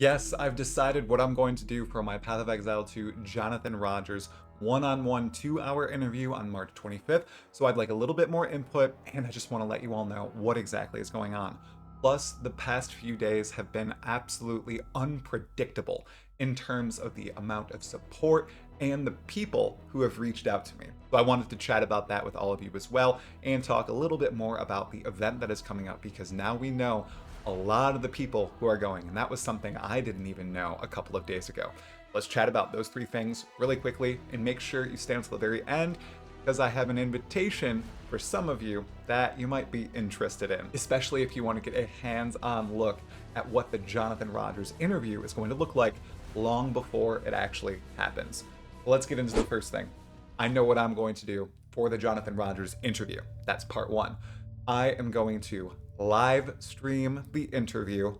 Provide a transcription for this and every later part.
Yes, I've decided what I'm going to do for my Path of Exile to Jonathan Rogers one-on-one 2-hour interview on March 25th. So I'd like a little bit more input, and I just want to let you all know what exactly is going on. Plus, the past few days have been absolutely unpredictable in terms of the amount of support and the people who have reached out to me. So I wanted to chat about that with all of you as well and talk a little bit more about the event that is coming up, because now we know a lot of the people who are going, and that was something I didn't even know a couple of days ago. Let's chat about those three things really quickly, and make sure you stay until the very end, because I have an invitation for some of you that you might be interested in, especially if you want to get a hands-on look at what the Jonathan Rogers interview is going to look like long before it actually happens. Let's get into the first thing. I know what I'm going to do for the Jonathan Rogers interview. That's part one. I am going to live stream the interview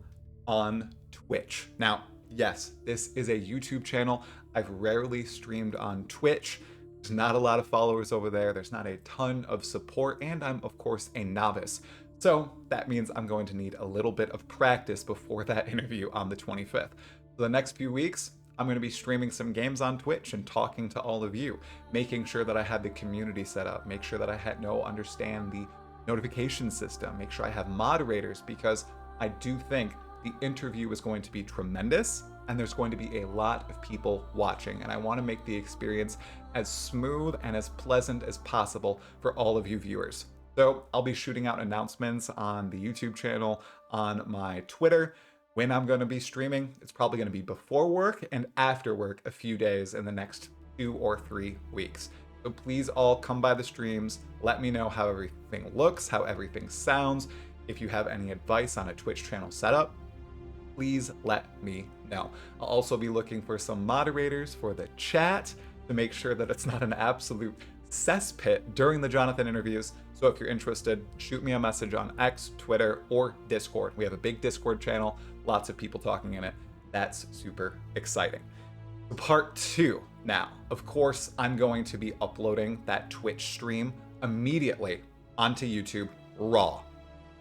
on Twitch. Now, yes, this is a YouTube channel. I've rarely streamed on Twitch. There's not a lot of followers over there. There's not a ton of support, and I'm, of course, a novice. So that means I'm going to need a little bit of practice before that interview on the 25th. For the next few weeks, I'm going to be streaming some games on Twitch and talking to all of you, making sure that I had the community set up, make sure that I understand the notification system, make sure I have moderators, because I do think the interview is going to be tremendous and there's going to be a lot of people watching, and I want to make the experience as smooth and as pleasant as possible for all of you viewers. So I'll be shooting out announcements on the YouTube channel, on my Twitter, when I'm going to be streaming. It's probably going to be before work and after work a few days in the next 2 or 3 weeks. So please all come by the streams. Let me know how everything looks, how everything sounds. If you have any advice on a Twitch channel setup, please let me know. I'll also be looking for some moderators for the chat to make sure that it's not an absolute cesspit during the Jonathan interviews. So if you're interested, shoot me a message on X, Twitter, or Discord. We have a big Discord channel, lots of people talking in it. That's super exciting. Part two. Now, of course, I'm going to be uploading that Twitch stream immediately onto YouTube, raw,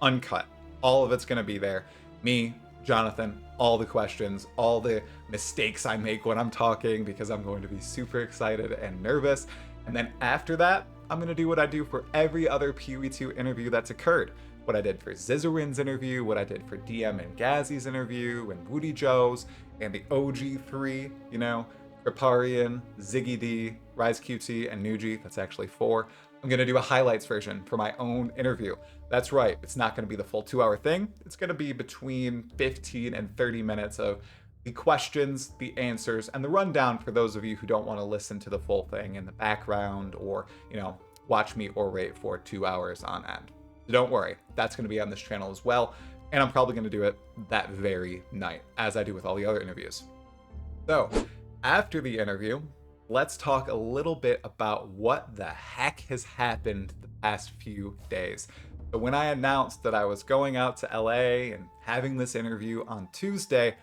uncut. All of it's going to be there. Me, Jonathan, all the questions, all the mistakes I make when I'm talking, because I'm going to be super excited and nervous. And then after that, I'm going to do what I do for every other POE2 interview that's occurred. What I did for Zizarin's interview, what I did for DM and Gazzy's interview, and Woody Joe's, and the OG3, Kriparian, Ziggy D, Rise QT, and Nuji. That's actually 4. I'm going to do a highlights version for my own interview. That's right, it's not going to be the full 2-hour thing. It's going to be between 15 and 30 minutes of the questions, the answers, and the rundown for those of you who don't want to listen to the full thing in the background, or, watch me orate for 2 hours on end. So don't worry, that's going to be on this channel as well, and I'm probably going to do it that very night, as I do with all the other interviews. So, after the interview, let's talk a little bit about what the heck has happened the past few days. So when I announced that I was going out to LA and having this interview on Tuesday,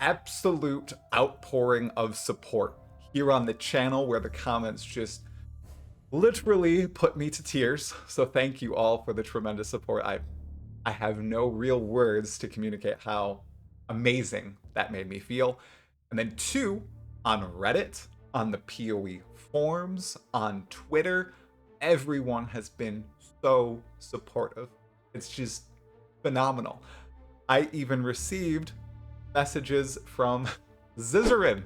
absolute outpouring of support here on the channel, where the comments just literally put me to tears. So thank you all for the tremendous support. I have no real words to communicate how amazing that made me feel. And then 2, on Reddit, on the POE forums, on Twitter, everyone has been so supportive. It's just phenomenal. I even received messages from Zizarin,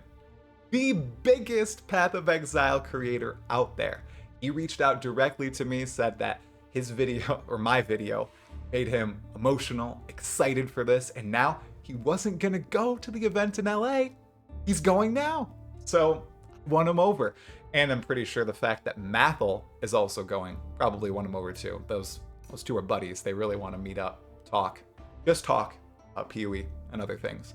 the biggest Path of Exile creator out there. He reached out directly to me, said that his video, or my video, made him emotional, excited for this, and now he wasn't gonna go to the event in LA. He's going now. So won him over. And I'm pretty sure the fact that Mathel is also going probably won him over too. Those 2 are buddies. They really want to meet up, just talk about PoE and other things.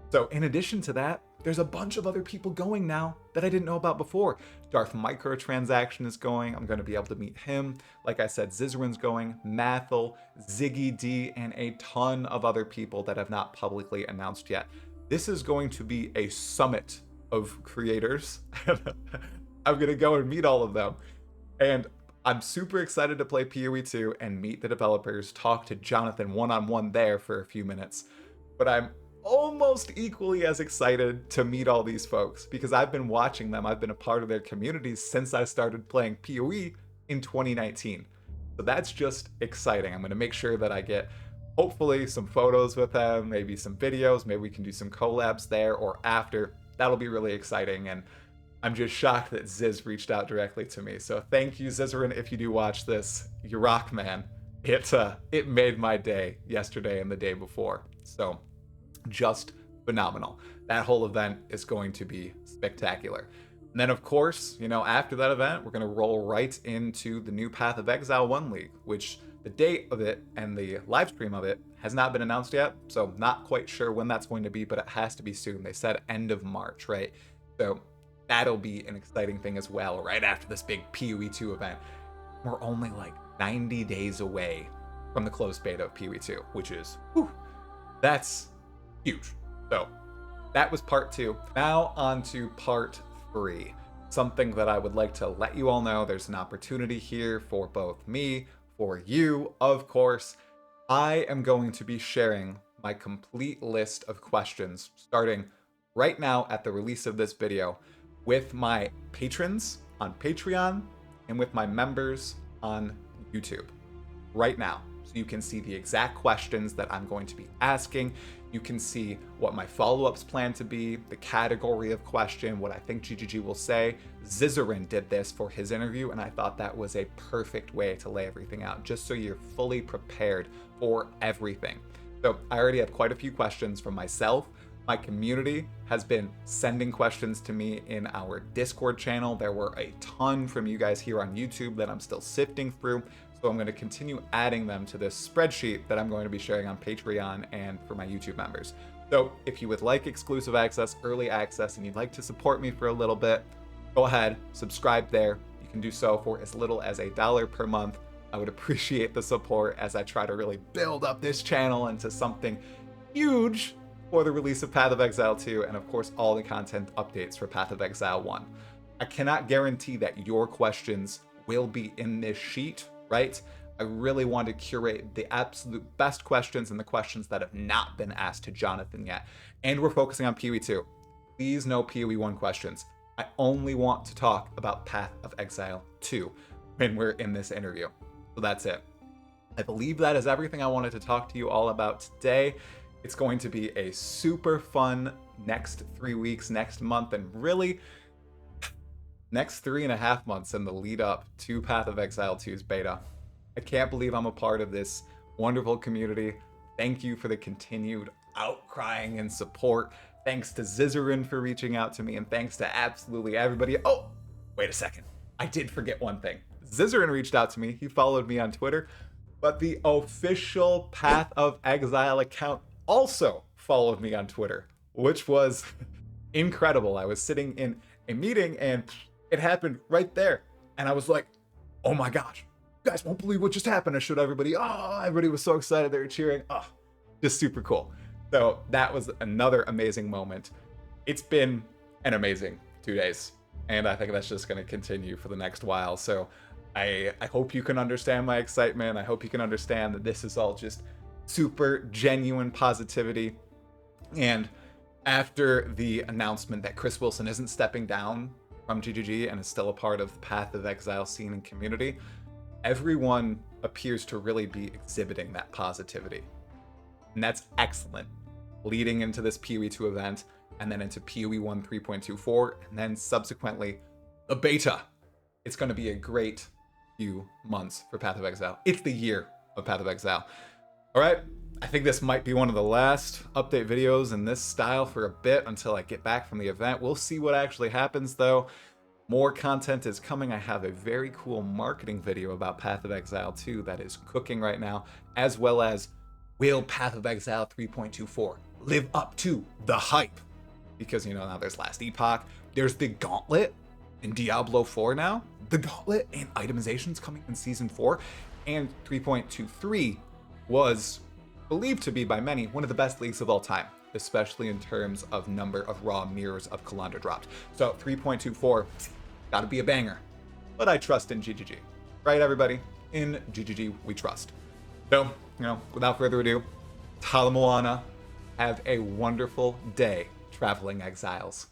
So in addition to that, there's a bunch of other people going now that I didn't know about before. Darth Microtransaction is going. I'm going to be able to meet him. Like I said, Zizarin's going, Mathel, Ziggy D, and a ton of other people that have not publicly announced yet. This is going to be a summit of creators. I'm going to go and meet all of them. And I'm super excited to play POE2 and meet the developers, talk to Jonathan one-on-one there for a few minutes. But I'm almost equally as excited to meet all these folks because I've been watching them. I've been a part of their communities since I started playing PoE in 2019. So that's just exciting. I'm going to make sure that I get hopefully some photos with them, maybe some videos, maybe we can do some collabs there or after. That'll be really exciting. And I'm just shocked that Ziz reached out directly to me. So thank you, Zizarin, if you do watch this. You rock, man. It made my day yesterday and the day before. So just phenomenal. That whole event is going to be spectacular. And then, of course, after that event, we're going to roll right into the new Path of Exile 1 League, which the date of it and the live stream of it has not been announced yet. So not quite sure when that's going to be, but it has to be soon. They said end of March, right? So that'll be an exciting thing as well, right after this big POE2 event. We're only like 90 days away from the closed beta of POE2, which is, that's huge. So that was part 2. Now on to part 3. Something that I would like to let you all know, there's an opportunity here for both me, for you, of course. I am going to be sharing my complete list of questions starting right now at the release of this video with my patrons on Patreon and with my members on YouTube right now. So you can see the exact questions that I'm going to be asking. You can see what my follow-ups plan to be, the category of question, what I think GGG will say. Zizarin did this for his interview, and I thought that was a perfect way to lay everything out, just so you're fully prepared for everything. So I already have quite a few questions from myself. My community has been sending questions to me in our Discord channel. There were a ton from you guys here on YouTube that I'm still sifting through. So I'm going to continue adding them to this spreadsheet that I'm going to be sharing on Patreon and for my YouTube members. So if you would like exclusive access, early access, and you'd like to support me for a little bit, go ahead, subscribe there. You can do so for as little as $1 per month. I would appreciate the support as I try to really build up this channel into something huge for the release of Path of Exile 2, and of course all the content updates for Path of Exile 1. I cannot guarantee that your questions will be in this sheet, right? I really want to curate the absolute best questions and the questions that have not been asked to Jonathan yet. And we're focusing on POE2. Please no POE1 questions. I only want to talk about Path of Exile 2 when we're in this interview. So that's it. I believe that is everything I wanted to talk to you all about today. It's going to be a super fun next 3 weeks, next month, and really next 3.5 months in the lead up to Path of Exile 2's beta. I can't believe I'm a part of this wonderful community. Thank you for the continued outcrying and support. Thanks to Zizarin for reaching out to me, and thanks to absolutely everybody. Oh, wait a second. I did forget one thing. Zizarin reached out to me. He followed me on Twitter, but the official Path of Exile account also followed me on Twitter, which was incredible. I was sitting in a meeting and it happened right there. And I was like, oh my gosh, you guys won't believe what just happened. I showed everybody. Oh, everybody was so excited. They were cheering. Oh, just super cool. So that was another amazing moment. It's been an amazing 2 days. And I think that's just going to continue for the next while. So I hope you can understand my excitement. I hope you can understand that this is all just super genuine positivity. And after the announcement that Chris Wilson isn't stepping down from GGG and is still a part of the Path of Exile scene and community, everyone appears to really be exhibiting that positivity. And that's excellent. Leading into this POE2 event, and then into POE1 3.24, and then subsequently the beta. It's going to be a great few months for Path of Exile. It's the year of Path of Exile. All right, I think this might be one of the last update videos in this style for a bit until I get back from the event. We'll see what actually happens though. More content is coming. I have a very cool marketing video about Path of Exile 2 that is cooking right now, as well as will Path of Exile 3.24 live up to the hype? Because, now there's Last Epoch, there's the Gauntlet in Diablo 4 now, the Gauntlet and itemizations coming in Season 4, and 3.23 was believed to be by many one of the best leagues of all time, especially in terms of number of raw mirrors of Kalandra dropped. So 3.24, gotta be a banger. But I trust in GGG. Right, everybody? In GGG, we trust. So, without further ado, TALA MOANA, Have a wonderful day, traveling exiles.